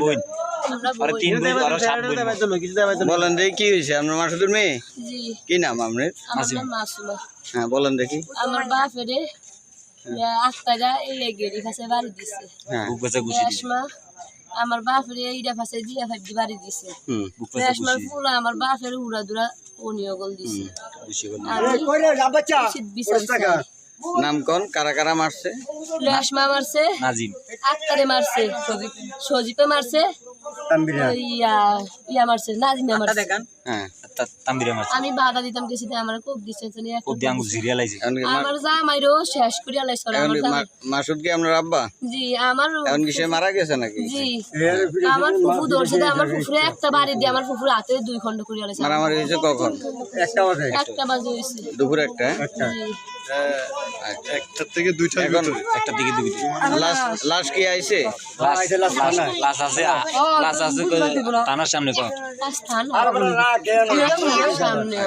বোন আর তিন বোন আর সাত বোন বলেন দেখি কি হয়েছে আপনার মাসুদুর মেয়ে জি কি নাম আপনার আমার নাম মাসুমা হ্যাঁ বলেন দেখি আমার বাপেরে আত্মারা এই গেড়ি কাছে বাড়ি দিছে হ্যাঁ বুক পাশে গুছি রেশমা আমার বাপেরে এইটা পাশে দিয়া ফাইদি বাড়ি দিছে বুক পাশে রেশমার গুছি ফুলা আমার বাপের উড়া দুরা অনিয়গল দিছে গুছি গেল আমি উচিত বিচার চাই। নাম কোন কারা কারা মারছে রেশমা মারছে নাজিম আত্মারে মারছে সজীপে মারছে ইয়া মারছে নাজিমে মারছে হ্যাঁ তাম্বিরে মারছে আমি বাধা দিতাম কিছু আমার খুব দিচ্ছে খুব দিয়ে আঙ্গুল জিরিয়া লাইছে এখন কি আমার জামাইরও শেষ করিয়া লাইছে এখন আমার কি জামাই মাসুদ কি আপনার আব্বা জি আমার এখন কি সে মারা গেছে নাকি জি আমার ফুফু ধরছে তো আমার ফুফুরে একটা বাড়ি দিয়ে আমার ফুফুর হাতে 2 খন্ড করিয়া লাইছে মারামারি হয়েছে কখন একটা বাজে হইছে দুপুরে একটা জি একটার থেকে দুইটা এখন একটা দিকে দিবি লাশ কি আইছে লাশ আছে থানার সামনে কো স্থান সামনে